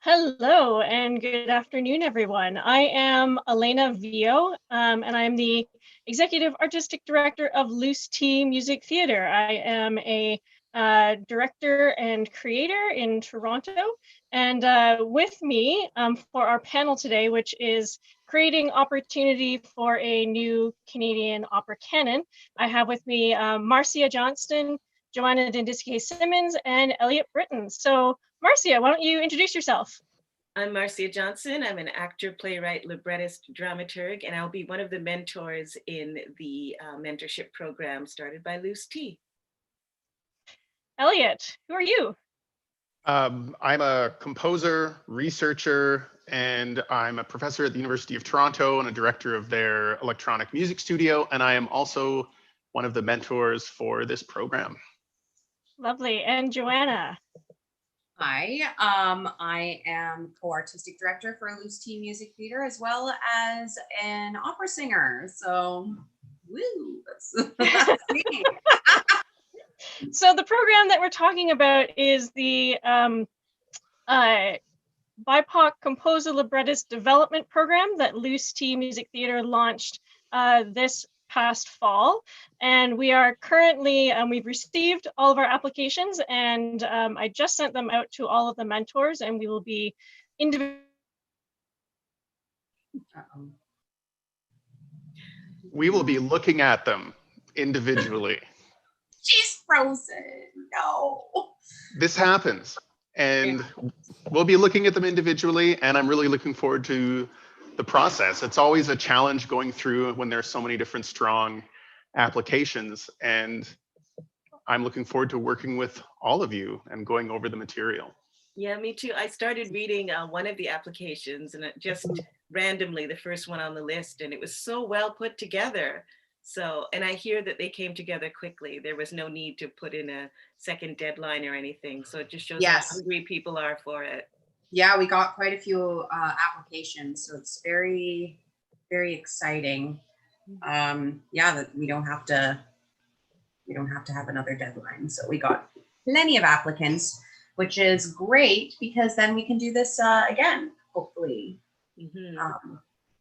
Hello and good afternoon, everyone. I am Alaina Viau, and I am the Executive Artistic Director of Loose Tea Music Theatre. I am a director and creator in Toronto, and with me for our panel today, which is creating opportunity for a new Canadian opera canon, I have with me Marcia Johnson, Joanna Diindiisikwe and Eliot Britton. So Marcia, why don't you introduce yourself? I'm Marcia Johnson. I'm an actor, playwright, librettist, dramaturg, and I'll be one of the mentors in the mentorship program started by Loose Tea. Eliot, who are you? I'm a composer, researcher, and I'm a professor at the University of Toronto and a director of their electronic music studio. And I am also one of the mentors for this program. Lovely. And Joanna? Hi, I am co-artistic director for Loose Tea Music Theatre as well as an opera singer. So, woo, that's me. So the program that we're talking about is the BIPOC Composer Librettist Development Program that Loose Tea Music Theatre launched this past fall. And we are currently, we've received all of our applications and I just sent them out to all of the mentors and we will be We will be looking at them individually. She's frozen, no. This happens, and we'll be looking at them individually, and I'm really looking forward to the process. It's always a challenge going through when there's so many different strong applications, and I'm looking forward to working with all of you and going over the material. Yeah, me too. I started reading one of the applications and it just randomly the first one on the list, and it was so well put together. So, and I hear that they came together quickly. There was no need to put in a second deadline or anything. So it just shows how hungry people are for it. Yeah, we got quite a few applications, so it's very, very exciting. Yeah, that we don't have to have another deadline. So we got plenty of applicants, which is great because then we can do this again, hopefully,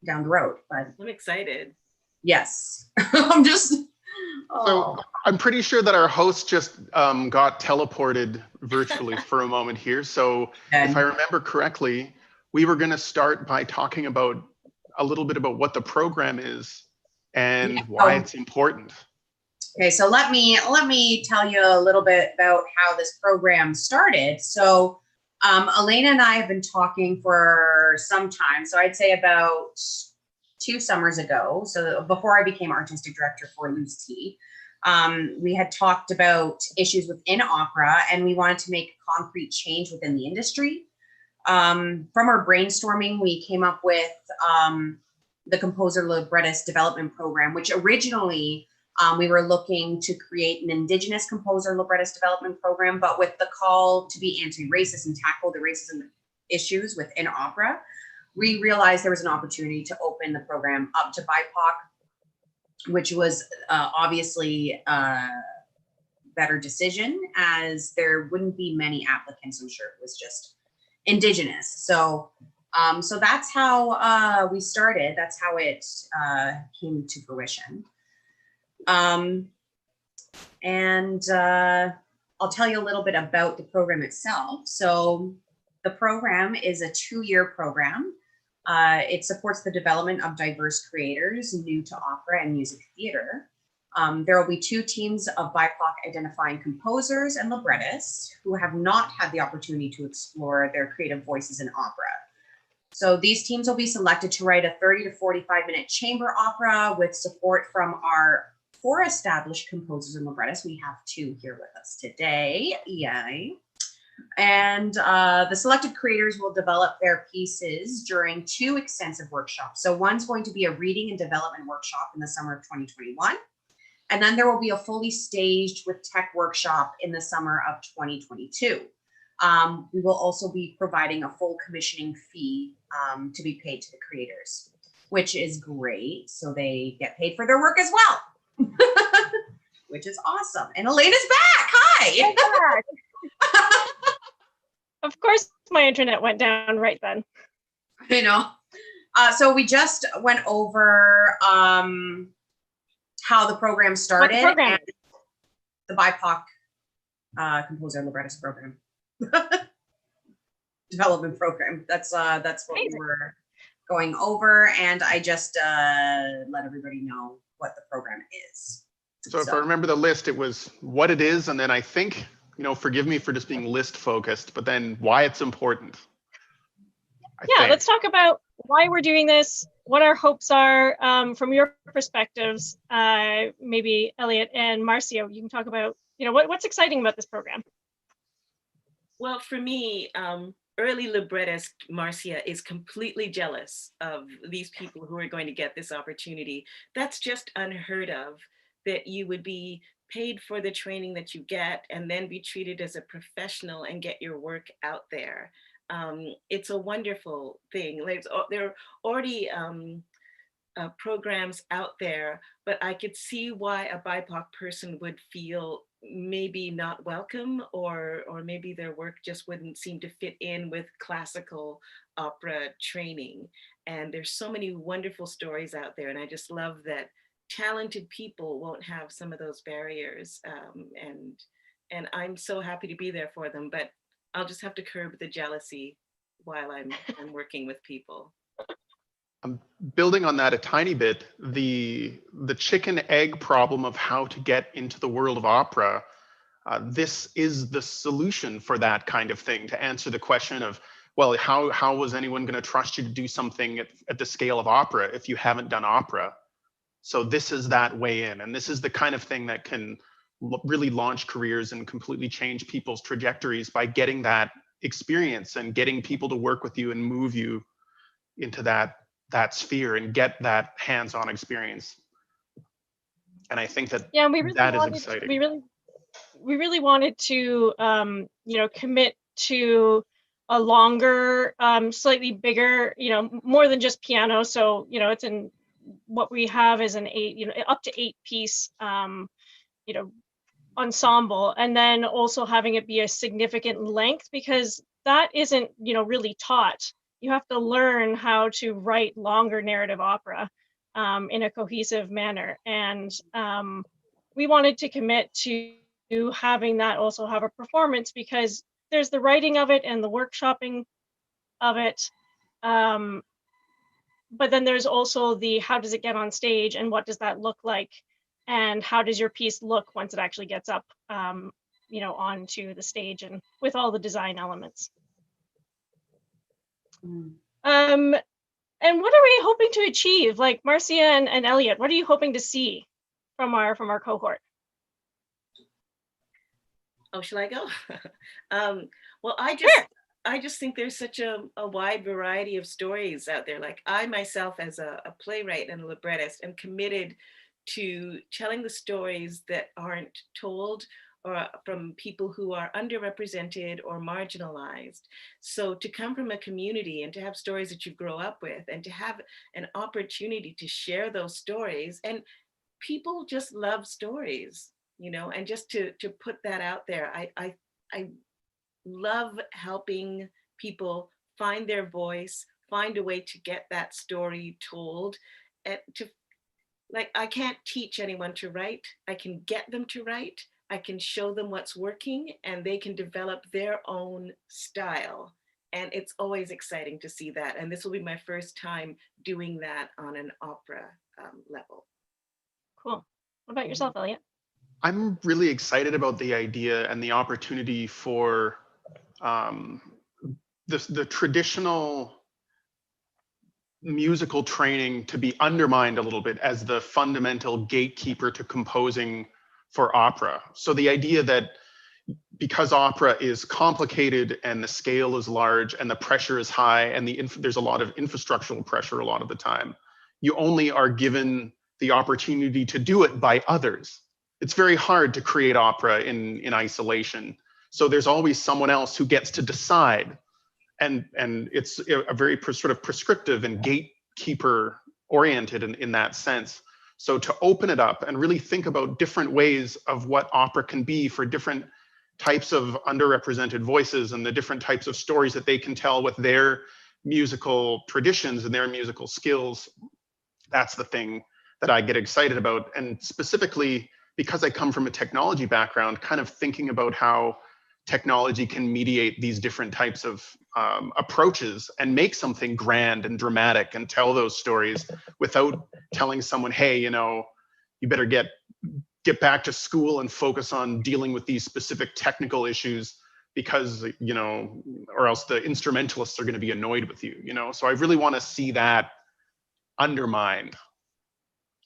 down the road. But I'm excited. Yes, I'm just. So I'm pretty sure that our host just got teleported virtually for a moment here. So if I remember correctly, we were going to start by talking about a little bit about what the program is and why it's important. Okay, so let me tell you a little bit about how this program started. So Alaina and I have been talking for some time. So I'd say about 2 summers ago, so before I became artistic director for Loose Tea, we had talked about issues within opera and we wanted to make concrete change within the industry. From our brainstorming, we came up with the Composer Librettist Development Program, which originally we were looking to create an Indigenous Composer Librettist Development Program, but with the call to be anti-racist and tackle the racism issues within opera, we realized there was an opportunity to open the program up to BIPOC, which was obviously a better decision as there wouldn't be many applicants. I'm sure it was just Indigenous. So so that's how we started. That's how it came to fruition. And I'll tell you a little bit about the program itself. So the program is a 2-year program. It supports the development of diverse creators new to opera and music theater. There will be 2 teams of BIPOC identifying composers and librettists who have not had the opportunity to explore their creative voices in opera. So these teams will be selected to write a 30 to 45-minute chamber opera with support from our 4 established composers and librettists. We have 2 here with us today. Yay. And the selected creators will develop their pieces during 2 extensive workshops. So one's going to be a reading and development workshop in the summer of 2021. And then there will be a fully staged with tech workshop in the summer of 2022. We will also be providing a full commissioning fee to be paid to the creators, which is great. So they get paid for their work as well, which is awesome. And Alaina's back. Hi. Of course, my internet went down right then. You know, so we just went over how the program started. What the program and the BIPOC composer librettist program. Development program. That's what Amazing. we were going over, and I just let everybody know what the program is. So if I remember the list, it was what it is, and then I think, forgive me for just being list focused, but then why it's important. Let's talk about why we're doing this, what our hopes are from your perspectives. Maybe Eliot and Marcia, you can talk about, what's exciting about this program. Well, for me, early librettist Marcia is completely jealous of these people who are going to get this opportunity. That's just unheard of, that you would be paid for the training that you get and then be treated as a professional and get your work out there. It's a wonderful thing. There are already programs out there, but I could see why a BIPOC person would feel maybe not welcome, or maybe their work just wouldn't seem to fit in with classical opera training. And there's so many wonderful stories out there, and I just love that talented people won't have some of those barriers. And I'm so happy to be there for them, but I'll just have to curb the jealousy while I'm working with people. I'm building on that a tiny bit. The chicken egg problem of how to get into the world of opera, this is the solution for that kind of thing, to answer the question of, well, how was anyone going to trust you to do something at the scale of opera if you haven't done opera? So this is that way in, and this is the kind of thing that can really launch careers and completely change people's trajectories by getting that experience and getting people to work with you and move you into that sphere and get that hands-on experience. And I think that that is exciting. We really wanted to commit to a longer, slightly bigger, more than just piano. So it's in what we have is an up to 8-piece ensemble, and then also having it be a significant length, because that isn't really taught. You have to learn how to write longer narrative opera in a cohesive manner. And we wanted to commit to having that also have a performance, because there's the writing of it and the workshopping of it. But then there's also the how does it get on stage, and what does that look like, and how does your piece look once it actually gets up onto the stage, and with all the design elements. And what are we hoping to achieve? Like Marcia and Eliot, what are you hoping to see from our cohort? Oh, shall I go? Well, I just think there's such a wide variety of stories out there. Like I myself, as a playwright and a librettist, am committed to telling the stories that aren't told, or from people who are underrepresented or marginalized. So to come from a community and to have stories that you grow up with, and to have an opportunity to share those stories, and people just love stories, and just to put that out there. I love helping people find their voice, find a way to get that story told, and I can't teach anyone to write. I can get them to write. I can show them what's working, and they can develop their own style. And it's always exciting to see that. And this will be my first time doing that on an opera level. Cool. What about yourself, Eliot? I'm really excited about the idea and the opportunity for the traditional musical training to be undermined a little bit as the fundamental gatekeeper to composing for opera. So the idea that because opera is complicated and the scale is large and the pressure is high and there's a lot of infrastructural pressure a lot of the time, you only are given the opportunity to do it by others. It's very hard to create opera in isolation. So there's always someone else who gets to decide. And it's a very sort of prescriptive and gatekeeper oriented in that sense. So to open it up and really think about different ways of what opera can be for different types of underrepresented voices and the different types of stories that they can tell with their musical traditions and their musical skills. That's the thing that I get excited about. And specifically, because I come from a technology background, kind of thinking about how technology can mediate these different types of approaches and make something grand and dramatic and tell those stories without telling someone, hey, you know, you better get back to school and focus on dealing with these specific technical issues because, you know, or else the instrumentalists are going to be annoyed with you, you know? So I really want to see that undermined.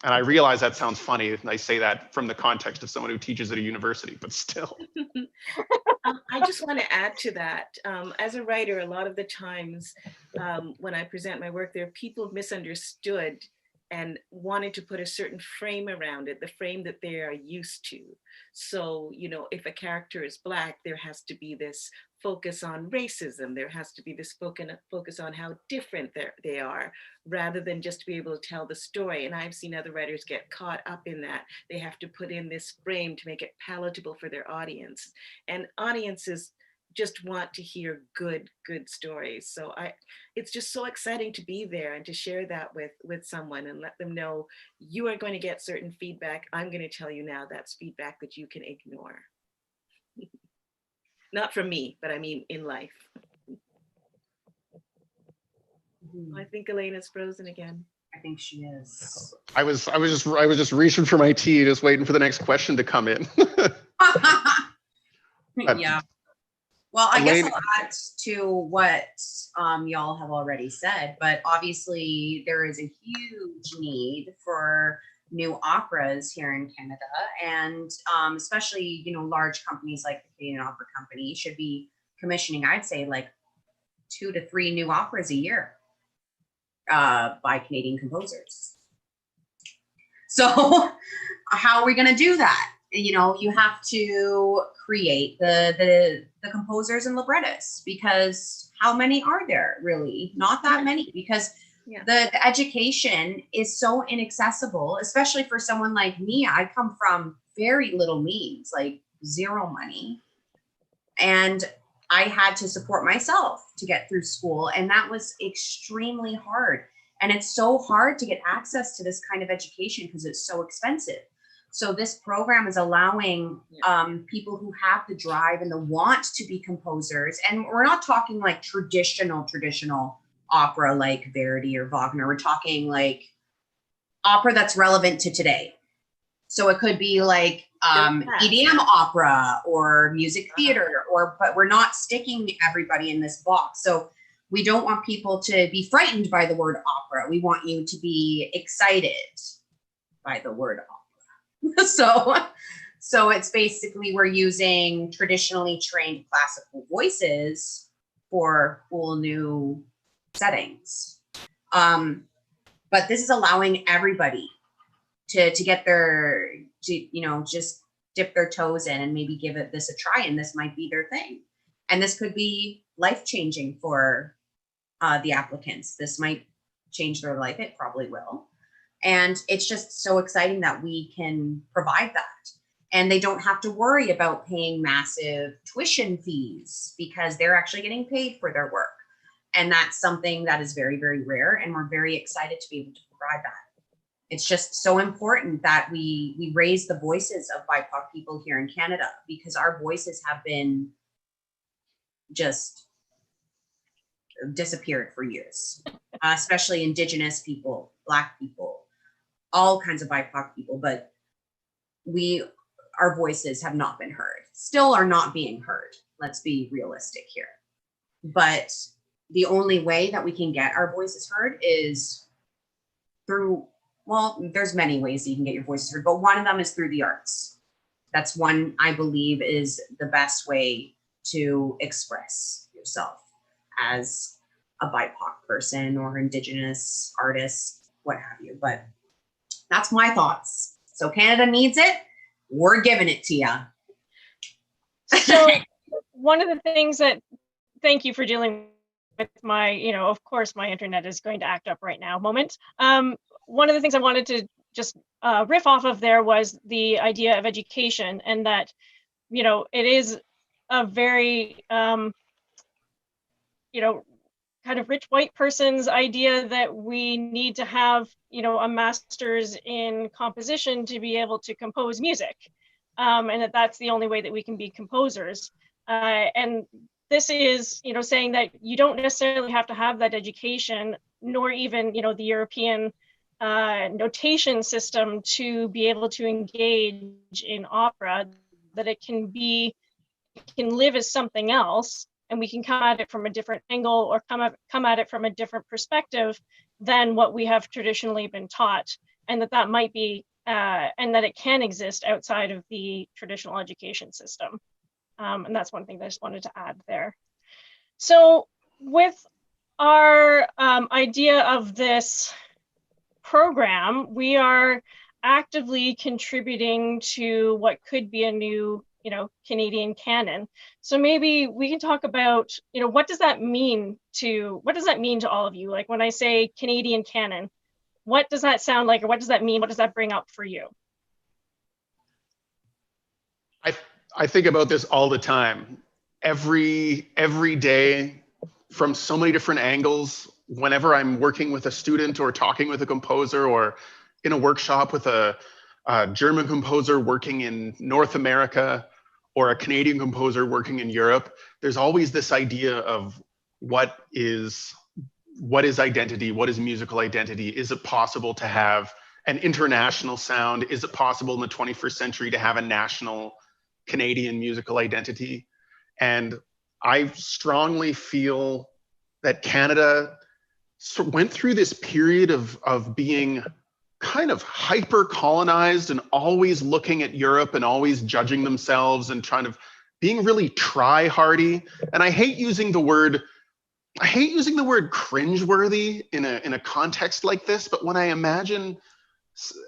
And I realize that sounds funny, and I say that from the context of someone who teaches at a university, but still. I just want to add to that. As a writer, a lot of the times when I present my work, there are people misunderstood and wanted to put a certain frame around it, the frame that they are used to. So, you know, if a character is Black, there has to be this focus on racism. There has to be this focus on how different they are, rather than just to be able to tell the story. And I've seen other writers get caught up in that. They have to put in this frame to make it palatable for their audience. And audiences just want to hear good stories. So it's just so exciting to be there and to share that with someone and let them know you are going to get certain feedback. I'm going to tell you now that's feedback that you can ignore. Not from me, but I mean in life. I think Alaina's frozen again. I think she is. I was just reaching for my tea, just waiting for the next question to come in. Yeah. Well, I guess Alaina, I'll add to what y'all have already said, but obviously there is a huge need for new operas here in Canada, and especially, you know, large companies like the Canadian Opera Company should be commissioning, I'd say, like 2 to 3 new operas a year by Canadian composers. So how are we going to do that? You know, you have to create the composers and librettists, because how many are there really? Not that many, because the education is so inaccessible, especially for someone like me. I come from very little means, like zero money. And I had to support myself to get through school. And that was extremely hard. And it's so hard to get access to this kind of education because it's so expensive. So this program is allowing people who have the drive and the want to be composers. And we're not talking like traditional opera like Verdi or Wagner. We're talking like opera that's relevant to today. So it could be like EDM opera or music theater, but we're not sticking everybody in this box. So we don't want people to be frightened by the word opera. We want you to be excited by the word opera. So it's basically, we're using traditionally trained classical voices for cool new settings. But this is allowing everybody to get you know, just dip their toes in and maybe give this a try, and this might be their thing. And this could be life-changing for the applicants. This might change their life. It probably will. And it's just so exciting that we can provide that. And they don't have to worry about paying massive tuition fees because they're actually getting paid for their work. And that's something that is very, very rare. And we're very excited to be able to provide that. It's just so important that we raise the voices of BIPOC people here in Canada, because our voices have been just disappeared for years, especially Indigenous people, Black people, all kinds of BIPOC people, but our voices have not been heard, still are not being heard. Let's be realistic here. But the only way that we can get our voices heard is through, well, there's many ways that you can get your voices heard, but one of them is through the arts. That's one I believe is the best way to express yourself as a BIPOC person or Indigenous artist, what have you. But that's my thoughts. So Canada needs it. We're giving it to you. So one of the things that, thank you for dealing with my, you know, of course my internet is going to act up right now moment. One of the things I wanted to just riff off of there was the idea of education, and that, you know, it is a very, you know, kind of rich white person's idea that we need to have, you know, a master's in composition to be able to compose music. And that that's the only way that we can be composers. And this is, you know, saying that you don't necessarily have to have that education, nor even, you know, the European notation system to be able to engage in opera, that it can be, it can live as something else, and we can come at it from a different angle or come at it from a different perspective than what we have traditionally been taught, and that might be, and that it can exist outside of the traditional education system. And that's one thing that I just wanted to add there. So with our idea of this program, we are actively contributing to what could be a new, you know, Canadian canon. So maybe we can talk about, you know, what does that mean to all of you? Like when I say Canadian canon, what does that sound like, or what does that mean? What does that bring up for you? I think about this all the time. Every day, from so many different angles, whenever I'm working with a student or talking with a composer or in a workshop with a German composer working in North America or a Canadian composer working in Europe, there's always this idea of what is identity? What is musical identity? Is it possible to have an international sound? Is it possible in the 21st century to have a national Canadian musical identity? And I strongly feel that Canada went through this period of being kind of hyper colonized and always looking at Europe and always judging themselves and trying to being really try hardy. And I hate using the word cringeworthy in a context like this, but when I imagine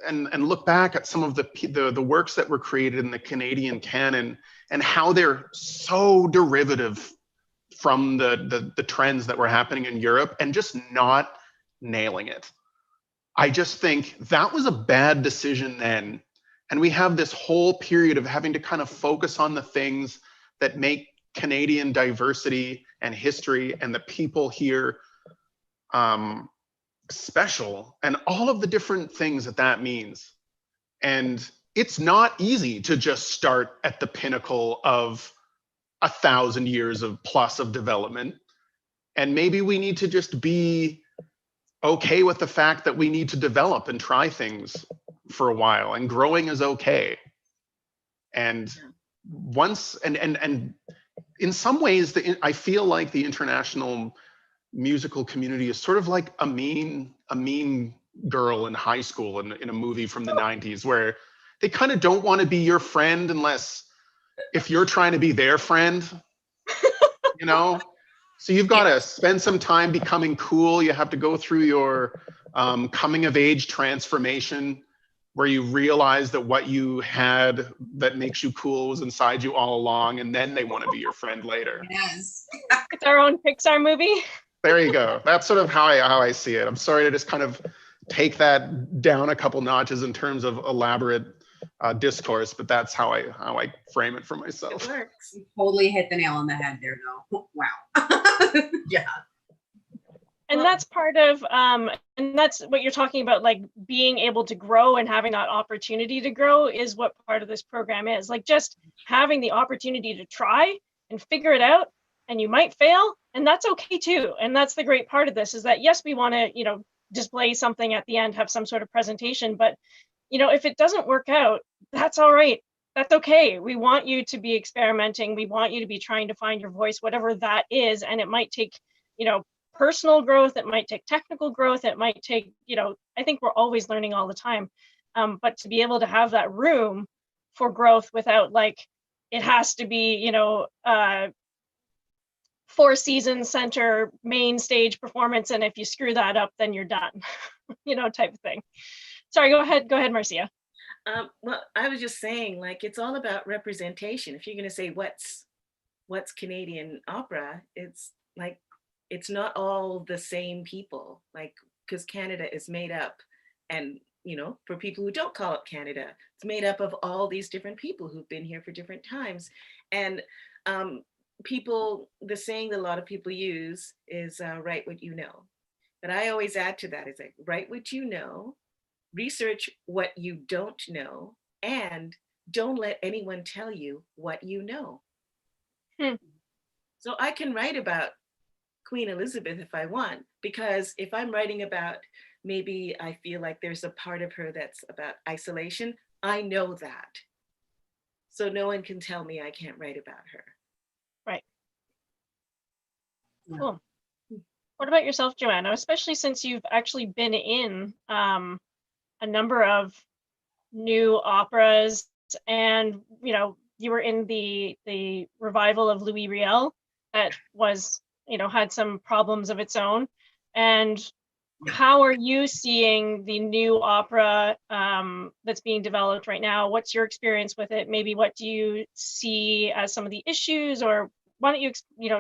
and look back at some of the works that were created in the Canadian canon and how they're so derivative from the trends that were happening in Europe and just not nailing it. I just think that was a bad decision then. And we have this whole period of having to kind of focus on the things that make Canadian diversity and history and the people here special, and all of the different things that means. And it's not easy to just start at the pinnacle of 1,000 years of plus of development. And maybe we need to just be okay with the fact that we need to develop and try things for a while, and growing is okay. And once, and in some ways, I feel like the international musical community is sort of like a mean girl in high school in a movie from the 90s, where they kind of don't want to be your friend unless if you're trying to be their friend, you know? So you've got to spend some time becoming cool. You have to go through your coming of age transformation, where you realize that what you had that makes you cool was inside you all along, and then they want to be your friend later. Yes. It's our own Pixar movie. There you go. That's sort of how I see it. I'm sorry to just kind of take that down a couple notches in terms of elaborate discourse, but that's how I frame it for myself. It works. You totally hit the nail on the head there, though. Wow. Yeah. And that's part of, and that's what you're talking about, like being able to grow and having that opportunity to grow is what part of this program is. Like just having the opportunity to try and figure it out, and you might fail, and that's okay too. And that's the great part of this, is that yes, we want to, you know, display something at the end, have some sort of presentation, but you know, if it doesn't work out, that's all right. That's okay. We want you to be experimenting. We want you to be trying to find your voice, whatever that is. And it might take, you know, personal growth. It might take technical growth. It might take, you know, I think we're always learning all the time. But to be able to have that room for growth without like, it has to be, you know, 4 seasons center main stage performance. And if you screw that up, then you're done, you know, type of thing. Sorry, go ahead, Marcia. Well, I was just saying, like, it's all about representation. If you're going to say what's Canadian opera, it's like, it's not all the same people, like, because Canada is made up, and, you know, for people who don't call it Canada, it's made up of all these different people who've been here for different times. And the saying that a lot of people use is write what you know. But I always add to that is like, write what you know, research what you don't know, and don't let anyone tell you what you know. So I can write about Queen Elizabeth if I want, because if I'm writing about, maybe I feel like there's a part of her that's about isolation, I know that. So no one can tell me I can't write about her. Right. Yeah. Cool. What about yourself, Joanna? Especially since you've actually been in a number of new operas, and you were in the revival of Louis Riel that was had some problems of its own. And how are you seeing the new opera that's being developed right now? What's your experience with it? Maybe what do you see as some of the issues, or why don't you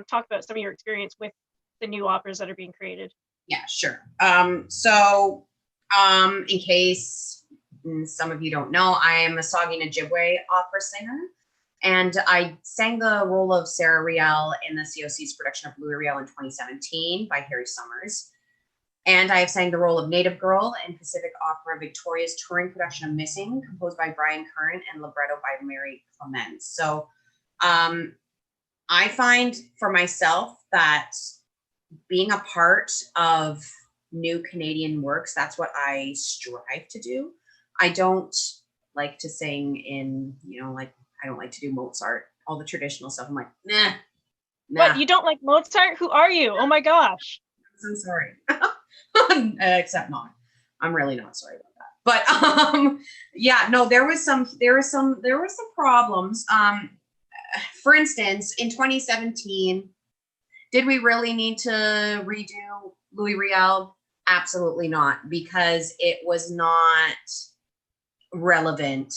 talk about some of your experience with the new operas that are being created? Yeah, sure. In case some of you don't know, I am a Diindiisikwe opera singer, and I sang the role of Sarah Riel in the COC's production of Louis Riel in 2017 by Harry Summers. And I have sang the role of Native Girl in Pacific Opera Victoria's touring production of Missing, composed by Brian Curran and libretto by Mary Clements. So I find for myself that being a part of new Canadian works, that's what I strive to do. I don't like to sing in, I don't like to do Mozart, all the traditional stuff. I'm like, nah. What, you don't like Mozart? Who are you? Oh my gosh. I'm so sorry. Except not. I'm really not sorry about that. But yeah, no, there was some problems. For instance, in 2017, did we really need to redo Louis Riel? Absolutely not, because it was not relevant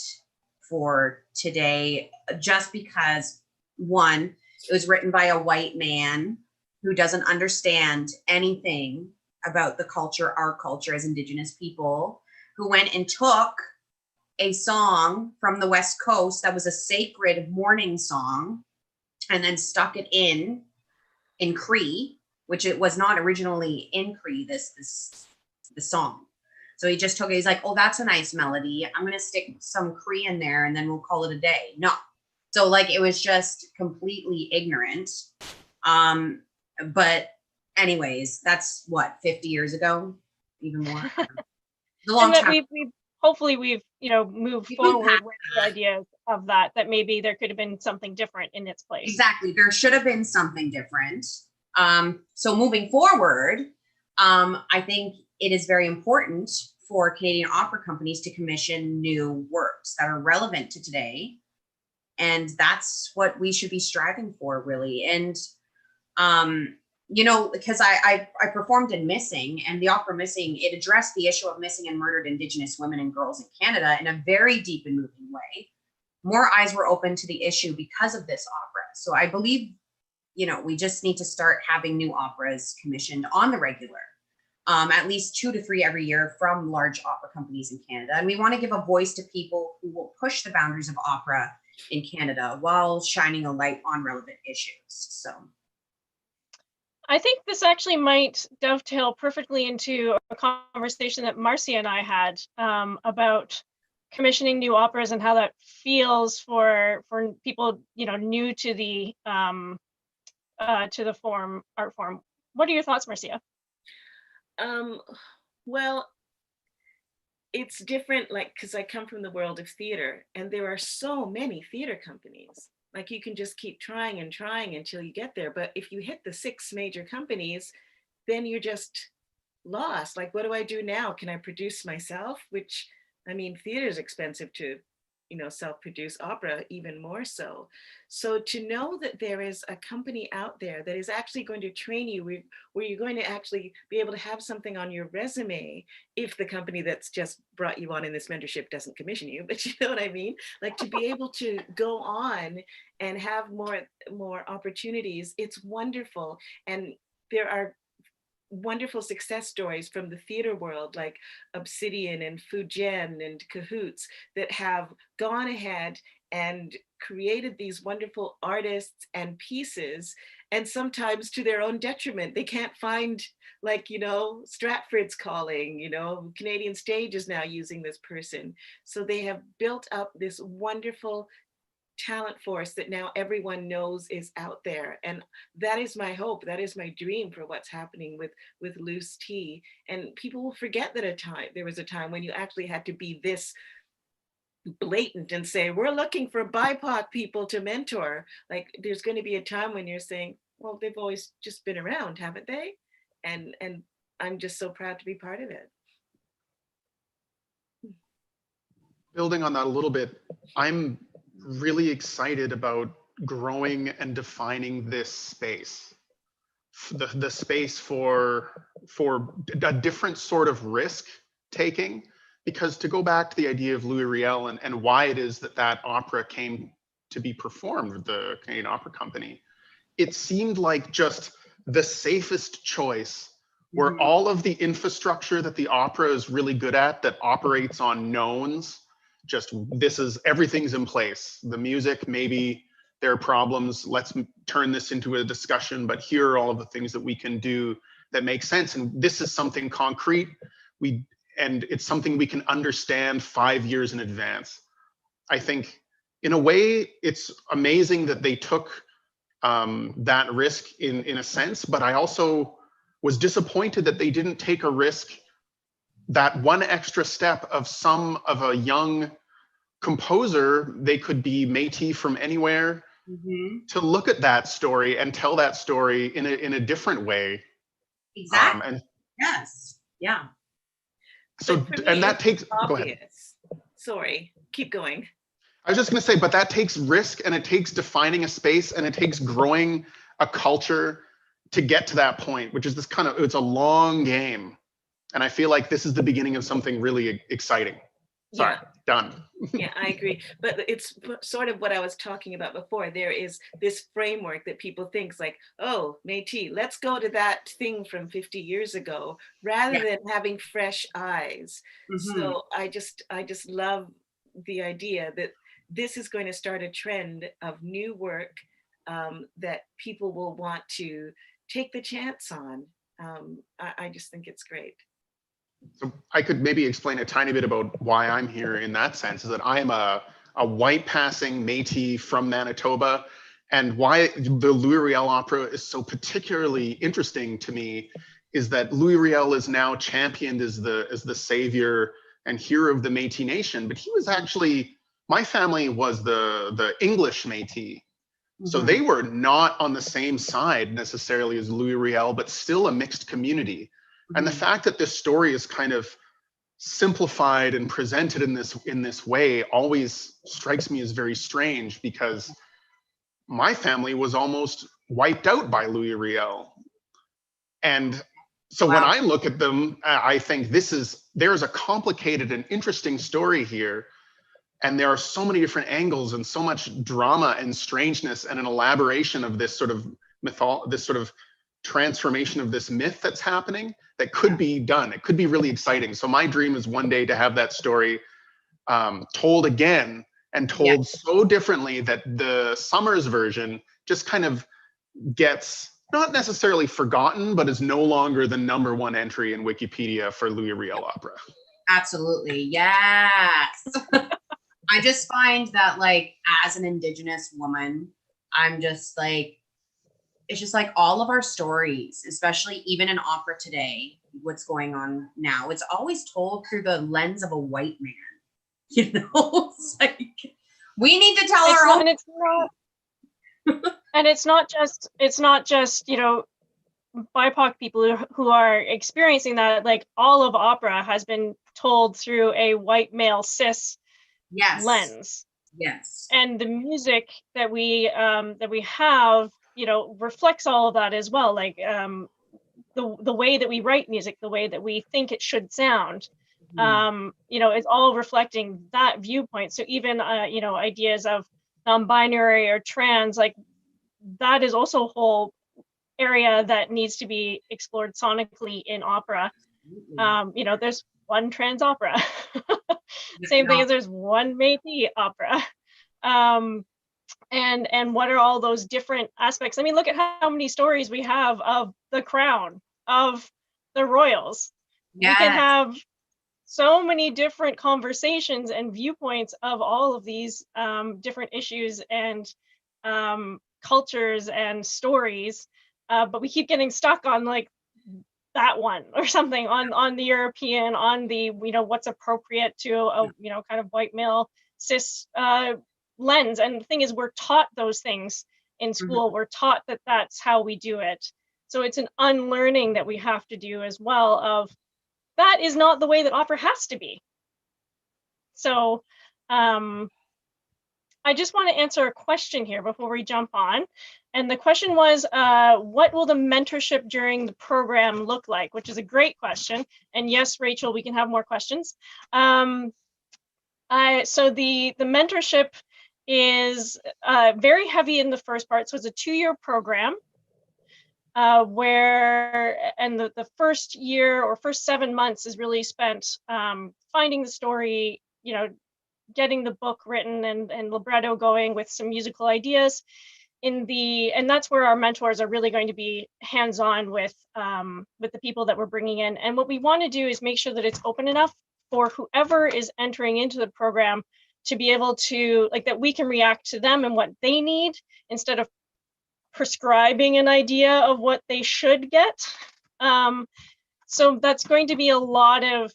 for today, just because, one, it was written by a white man who doesn't understand anything about the culture, our culture as Indigenous people, who went and took a song from the West Coast that was a sacred mourning song and then stuck it in Cree, which it was not originally in Cree, the song. So he just took it, he's like, oh, that's a nice melody. I'm going to stick some Cree in there and then we'll call it a day. No. So like, it was just completely ignorant. But anyways, that's what, 50 years ago, even more. It's a long time. We've moved forward with the idea of that maybe there could have been something different in its place. Exactly. There should have been something different. So moving forward, I think it is very important for Canadian opera companies to commission new works that are relevant to today. And that's what we should be striving for, really. And, because I performed in Missing, and the opera Missing, it addressed the issue of missing and murdered Indigenous women and girls in Canada in a very deep and moving way. More eyes were open to the issue because of this opera. So I believe, we just need to start having new operas commissioned on the regular, at least 2 to 3 every year from large opera companies in Canada. And we want to give a voice to people who will push the boundaries of opera in Canada while shining a light on relevant issues. So I think this actually might dovetail perfectly into a conversation that Marcia and I had about commissioning new operas and how that feels for people new to the art form. What are your thoughts, Marcia? Well, it's different, like, because I come from the world of theater, and there are so many theater companies. Like, you can just keep trying and trying until you get there. But if you hit the 6 major companies, then you're just lost. Like, what do I do now? Can I produce myself? Which, I mean, theater is expensive to, self-produce, opera even more so. So to know that there is a company out there that is actually going to train you, where you're going to actually be able to have something on your resume if the company that's just brought you on in this mentorship doesn't commission you, but you know what I mean? Like, to be able to go on and have more opportunities, it's wonderful. And there are wonderful success stories from the theater world, like Obsidian and Fujian and Cahoots, that have gone ahead and created these wonderful artists and pieces, and sometimes to their own detriment. They can't find, like, Stratford's calling, Canadian Stage is now using this person. So they have built up this wonderful talent force that now everyone knows is out there. And that is my hope. That is my dream for what's happening with Loose T. And people will forget that there was a time when you actually had to be this blatant and say, we're looking for BIPOC people to mentor. Like, there's going to be a time when you're saying, well, they've always just been around, haven't they? And I'm just so proud to be part of it. Building on that a little bit, I'm really excited about growing and defining this space, the space for a different sort of risk taking. Because to go back to the idea of Louis Riel and why it is that opera came to be performed, the Canadian Opera Company, it seemed like just the safest choice, where all of the infrastructure that the opera is really good at, that operates on knowns, just everything's in place. The music, maybe there are problems, let's turn this into a discussion, but here are all of the things that we can do that make sense. And this is something concrete. And it's something we can understand 5 years in advance. I think in a way, it's amazing that they took that risk in a sense, but I also was disappointed that they didn't take a risk, that one extra step of a young composer, they could be Métis from anywhere, to look at that story and tell that story in a different way. Exactly. Yes. Yeah. So, and that takes, go ahead. Sorry, keep going. I was just going to say, but that takes risk, and it takes defining a space, and it takes growing a culture to get to that point, which is it's a long game. And I feel like this is the beginning of something really exciting. Sorry, done. Yeah, I agree. But it's sort of what I was talking about before. There is this framework that people think like, oh, Métis, let's go to that thing from 50 years ago, rather than having fresh eyes. So I just love the idea that this is going to start a trend of new work that people will want to take the chance on. I just think it's great. So I could maybe explain a tiny bit about why I'm here in that sense, is that I am a white passing Métis from Manitoba, and why the Louis Riel opera is so particularly interesting to me is that Louis Riel is now championed as the savior and hero of the Métis nation, but he was actually, my family was the English Métis. So they were not on the same side necessarily as Louis Riel, but still a mixed community. And the fact that this story is kind of simplified and presented in this way always strikes me as very strange, because my family was almost wiped out by Louis Riel. And so when I look at them, I think there's a complicated and interesting story here. And there are so many different angles and so much drama and strangeness and an elaboration of this sort of this sort of transformation of this myth that's happening that could be done. It could be really exciting. So my dream is one day to have that story told again, and told so differently that the Summers version just kind of gets not necessarily forgotten, but is no longer the #1 entry in Wikipedia for Louis Riel opera. Absolutely, yes. I just find that, like, as an Indigenous woman, I'm just like, it's just like all of our stories, especially even in opera today, what's going on now, it's always told through the lens of a white man. You know, it's like, we need to tell our own. And it's not just, you know, BIPOC people who are experiencing that. Like, all of opera has been told through a white male cis lens. Yes. And the music that we have, you know, reflects all of that as well. Like the way that we write music, the way that we think it should sound, you know, it's all reflecting that viewpoint. So even you know, ideas of non-binary or trans, like, that is also a whole area that needs to be explored sonically in opera. You know, there's one trans opera. Same thing as there's one Métis opera. And what are all those different aspects? I mean, look at how many stories we have of the crown, of the royals. Yes. We can have so many different conversations and viewpoints of all of these different issues and cultures and stories, but we keep getting stuck on like that one or something, on the European, on the, you know, what's appropriate to a, you know, kind of white male cis lens. And the thing is, we're taught those things in school. We're taught that that's how we do it. So it's an unlearning that we have to do as well, of that is not the way that opera has to be. So I just want to answer a question here before we jump on. And the question was, what will the mentorship during the program look like? Which is a great question. And yes, Rachel, we can have more questions. So the mentorship is very heavy in the first part. So it's a 2-year program where, and the first year or first 7 months is really spent finding the story, you know, getting the book written and libretto going with some musical ideas and that's where our mentors are really going to be hands-on with the people that we're bringing in. And what we want to do is make sure that it's open enough for whoever is entering into the program to be able to, like, that we can react to them and what they need instead of prescribing an idea of what they should get. So that's going to be a lot of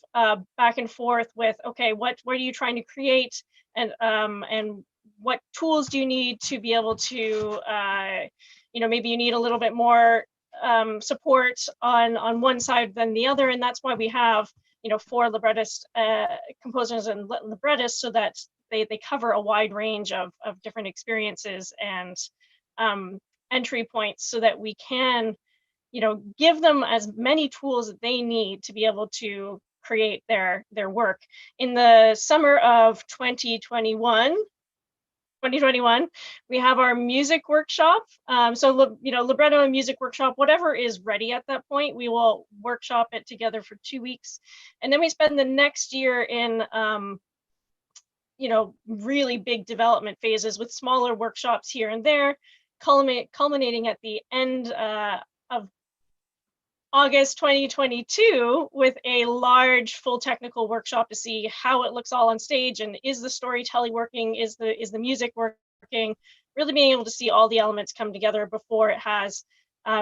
back and forth with, okay, what are you trying to create, and what tools do you need to be able to, you know, maybe you need a little bit more support on one side than the other, and that's why we have, you know, 4 librettist composers and librettists, so that they cover a wide range of different experiences and entry points, so that we can, you know, give them as many tools that they need to be able to create their work. In the summer of 2021, we have our music workshop. So, you know, libretto and music workshop, whatever is ready at that point, we will workshop it together for 2 weeks. And then we spend the next year in, you know, really big development phases with smaller workshops here and there, culminating at the end of August 2022 with a large full technical workshop to see how it looks all on stage, and is the storytelling working, is the music working, really being able to see all the elements come together before it has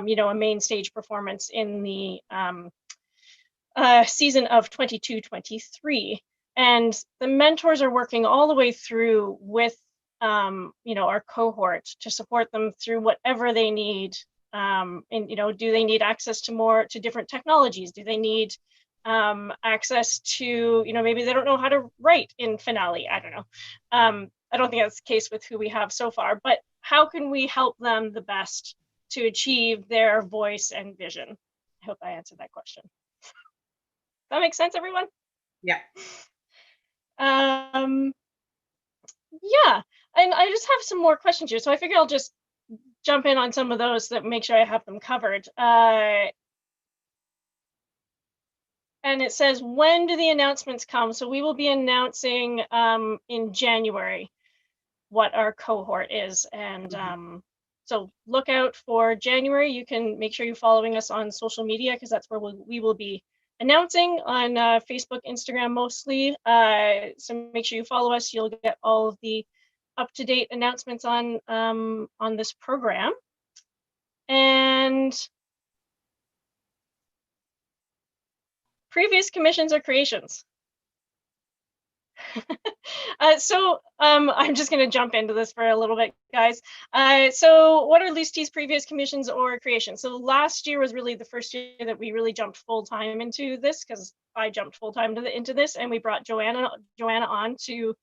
you know, a main stage performance in the season of 22-23. And the mentors are working all the way through with you know, our cohort to support them through whatever they need. And, you know, do they need access to different technologies? Do they need access to, you know, maybe they don't know how to write in Finale? I don't know. I don't think that's the case with who we have so far, but how can we help them the best to achieve their voice and vision? I hope I answered that question. That makes sense, everyone? Yeah. Yeah, and I just have some more questions here, so I figure I'll just jump in on some of those that make sure I have them covered. And it says, when do the announcements come? So we will be announcing in January what our cohort is. And so look out for January. You can make sure you're following us on social media, because that's where we will be announcing on Facebook, Instagram mostly. So make sure you follow us. You'll get all of the up-to-date announcements on this program. And previous commissions or creations. So I'm just going to jump into this for a little bit, guys. So what are Loose T's previous commissions or creations? So last year was really the first year that we really jumped full-time into this, because I jumped full-time into this, and we brought Joanna on to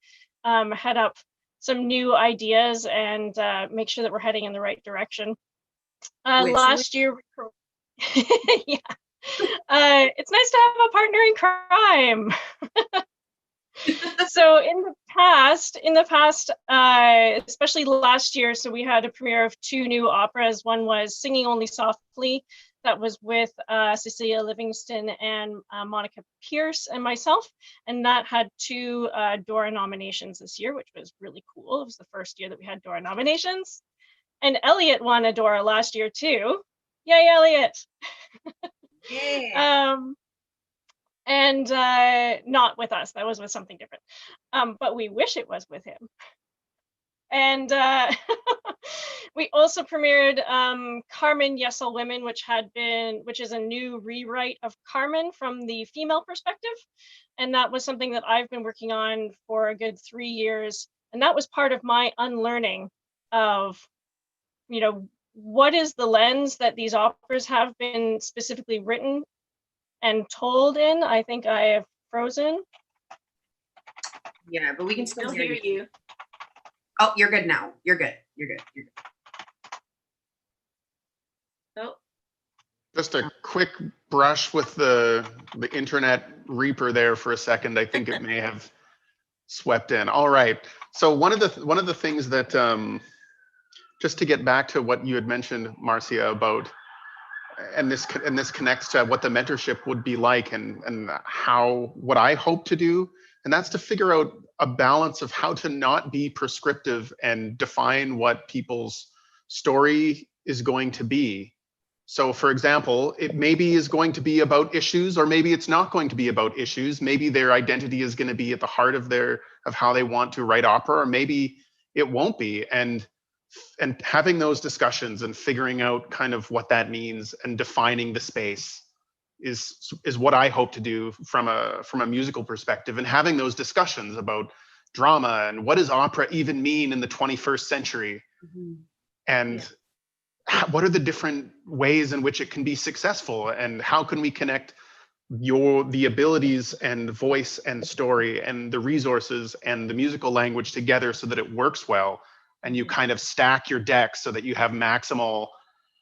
head up some new ideas and make sure that we're heading in the right direction. Last year, yeah, it's nice to have a partner in crime. So in the past, especially last year, so we had a premiere of 2 new operas. One was Singing Only Softly, that was with Cecilia Livingston and Monica Pierce and myself. And that had 2 Dora nominations this year, which was really cool. It was the first year that we had Dora nominations. And Eliot won a Dora last year too. Yay, Eliot! Yeah. And not with us, that was with something different. But we wish it was with him. And we also premiered Carmen, Yes All Women, which is a new rewrite of Carmen from the female perspective. And that was something that I've been working on for a good 3 years. And that was part of my unlearning of, you know, what is the lens that these operas have been specifically written and told in. I think I have frozen. Yeah, but we can still Still hear you. Oh, you're good now. You're good. You're good. You're good. Oh, Just a quick brush with the internet reaper there for a second. I think it may have swept in. All right. So one of the things that just to get back to what you had mentioned, Marcia, about and this connects to what the mentorship would be like and how what I hope to do, and that's to figure out a balance of how to not be prescriptive and define what people's story is going to be. So for example, it maybe is going to be about issues, or maybe it's not going to be about issues. Maybe their identity is going to be at the heart of how they want to write opera, or maybe it won't be. And having those discussions and figuring out kind of what that means and defining the space is what I hope to do from a musical perspective, and having those discussions about drama and what does opera even mean in the 21st century, and what are the different ways in which it can be successful, and how can we connect the abilities and voice and story and the resources and the musical language together so that it works well, and you kind of stack your deck so that you have maximal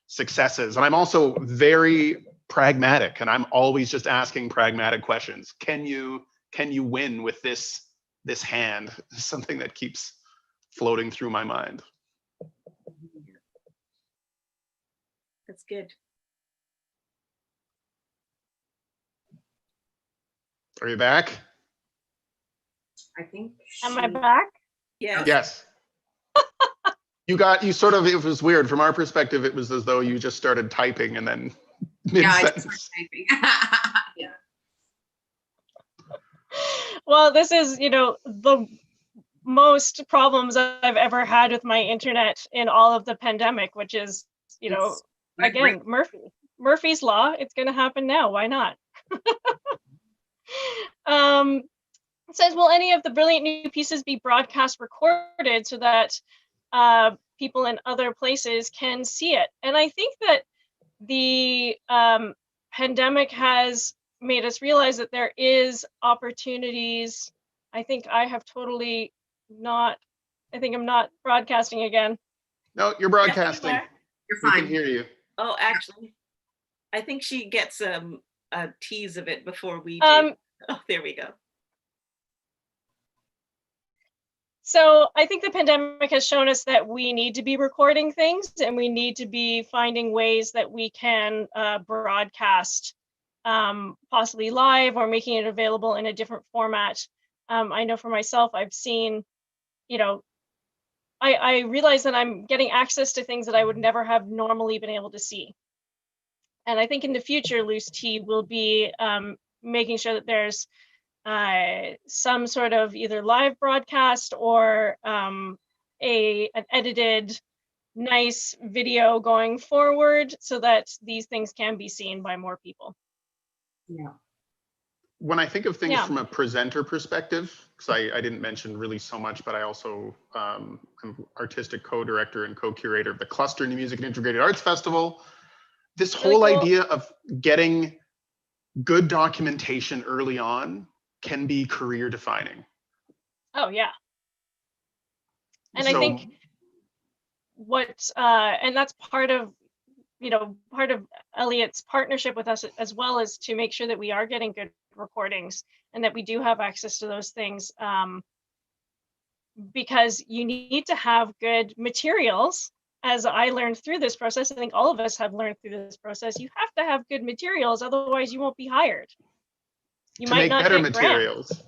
successes. And I'm also very pragmatic, and I'm always just asking pragmatic questions. Can you win with this hand? Something that keeps floating through my mind. that's good. Are you back? I think. Am I back? Yeah. Yes. You sort of, it was weird. From our perspective, it was as though you just started typing and then Yeah, I just mid-sentence. started typing. Yeah. Well, this is, the most problems I've ever had with my internet in all of the pandemic, which is, It's again, Murphy's Law. It's going to happen now. Why not? It says, will any of the brilliant new pieces be broadcast recorded so that people in other places can see it? And I think that the pandemic has made us realize that there is opportunities. I think I'm not broadcasting again. No, you're broadcasting. Yes, You're We fine. can hear you. Oh, actually, I think she gets a tease of it before we do. Oh, there we go. So I think the pandemic has shown us that we need to be recording things, and we need to be finding ways that we can broadcast, possibly live or making it available in a different format. I know for myself, I've seen, I realize that I'm getting access to things that I would never have normally been able to see. And I think in the future, Loose Tea will be making sure that there's some sort of either live broadcast or an edited nice video going forward so that these things can be seen by more people. Yeah. When I think of things Yeah. from a presenter perspective, because I didn't mention really so much, but I also am artistic co-director and co-curator of the Cluster New Music and Integrated Arts Festival. This Really whole cool. idea of getting good documentation early on can be career defining. Oh yeah. And So- I think and that's part of Eliot's partnership with us as well, is to make sure that we are getting good recordings and that we do have access to those things, because you need to have good materials as I learned through this process, I think all of us have learned through this process, you have to have good materials, otherwise you won't be hired. You To might make not better get grants. materials.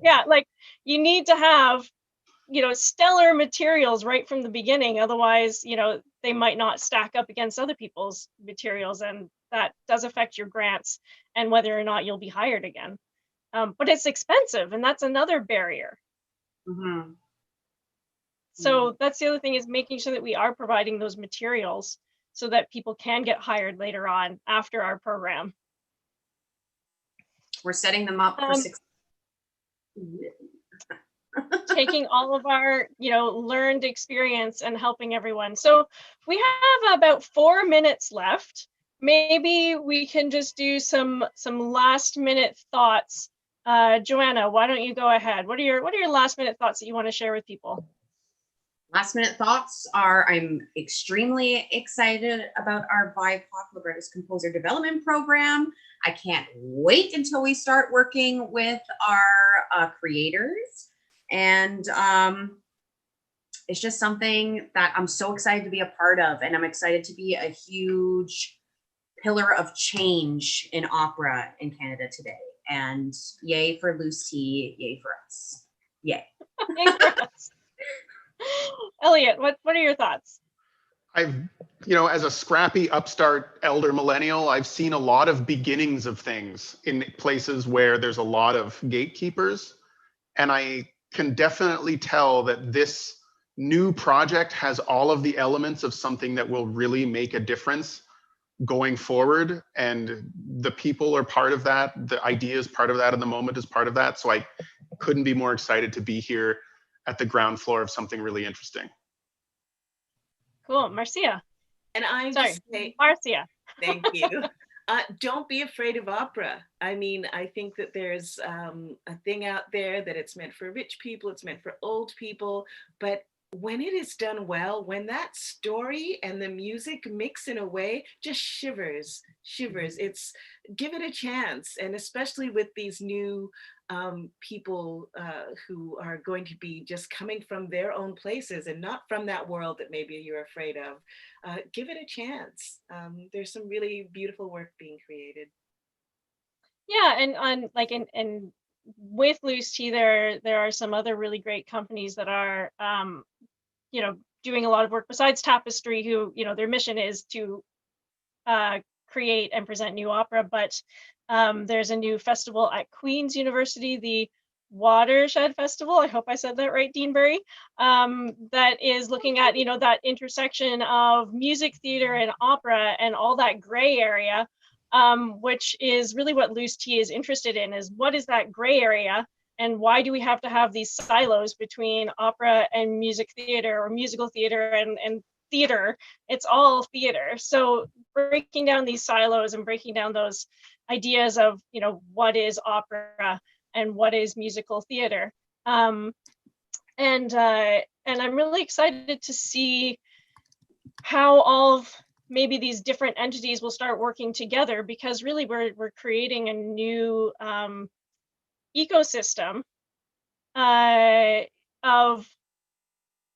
Yeah, like you need to have, stellar materials right from the beginning. Otherwise, they might not stack up against other people's materials, and that does affect your grants and whether or not you'll be hired again. But it's expensive, and that's another barrier. Mhm. So that's the other thing, is making sure that we are providing those materials so that people can get hired later on after our program. We're setting them up for success. Taking all of our, learned experience and helping everyone. So we have about 4 minutes left. Maybe we can just do some last minute thoughts. Joanna, why don't you go ahead? What are your last minute thoughts that you want to share with people? Last minute thoughts are, I'm extremely excited about our BIPOC librettist composer development program. I can't wait until we start working with our creators. And it's just something that I'm so excited to be a part of. And I'm excited to be a huge pillar of change in opera in Canada today. And yay for Loose T, yay for us. Yay. Yay for us. Eliot, what are your thoughts? I've, as a scrappy upstart elder millennial, I've seen a lot of beginnings of things in places where there's a lot of gatekeepers. And I can definitely tell that this new project has all of the elements of something that will really make a difference going forward. And the people are part of that. The idea is part of that, and the moment is part of that. So I couldn't be more excited to be here at the ground floor of something really interesting. Cool. Marcia. And I'm Sorry, just saying, Marcia. thank you. Don't be afraid of opera. I mean, I think that there's a thing out there that it's meant for rich people, it's meant for old people, but when it is done well, when that story and the music mix in a way, just shivers. It's, give it a chance. And especially with these new people who are going to be just coming from their own places and not from that world that maybe you're afraid of, give it a chance. There's some really beautiful work being created. Yeah, and with Loose T, there are some other really great companies that are doing a lot of work besides Tapestry, who their mission is to create and present new opera. But there's a new festival at Queen's University, the Watershed Festival. I hope I said that right, Deanbury. That is looking at that intersection of music theater and opera and all that gray area. Which is really what Loose T is interested in, is what is that gray area, and why do we have to have these silos between opera and music theater, or musical theater and theater? It's all theater. So breaking down these silos and breaking down those ideas of what is opera and what is musical theater. And I'm really excited to see how all of maybe these different entities will start working together, because really we're creating a new ecosystem of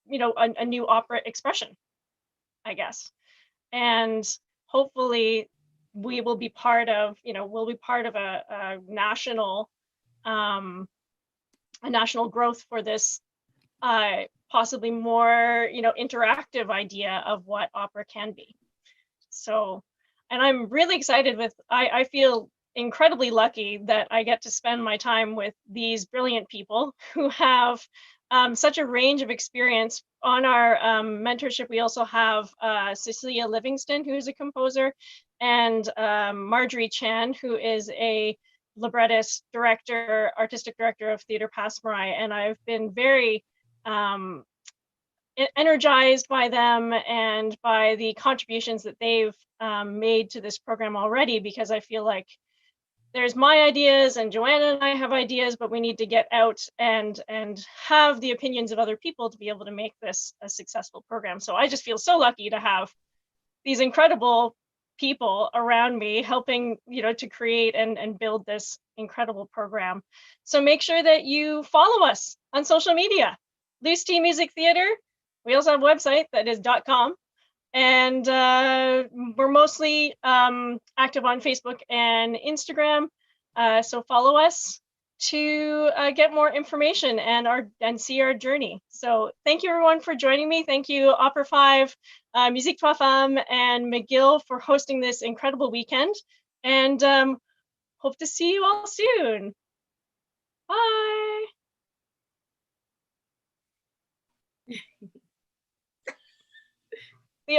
a new opera expression, I guess. And hopefully we will be part of a national growth for this possibly more interactive idea of what opera can be. So, and I'm really excited I feel incredibly lucky that I get to spend my time with these brilliant people who have such a range of experience. On our mentorship, we also have Cecilia Livingston, who's a composer, and Marjorie Chan, who is a librettist director, artistic director of Theatre Passmarais. And I've been very energized by them and by the contributions that they've made to this program already, because I feel like there's my ideas and Joanna and I have ideas, but we need to get out and have the opinions of other people to be able to make this a successful program. So I just feel so lucky to have these incredible people around me helping to create and build this incredible program. So make sure that you follow us on social media. Loose T Music Theater. We also have a website that is .com. And we're mostly active on Facebook and Instagram. So follow us to get more information and see our journey. So thank you everyone for joining me. Thank you Opera 5, Musique Trois Femmes, and McGill for hosting this incredible weekend. And hope to see you all soon. Bye. The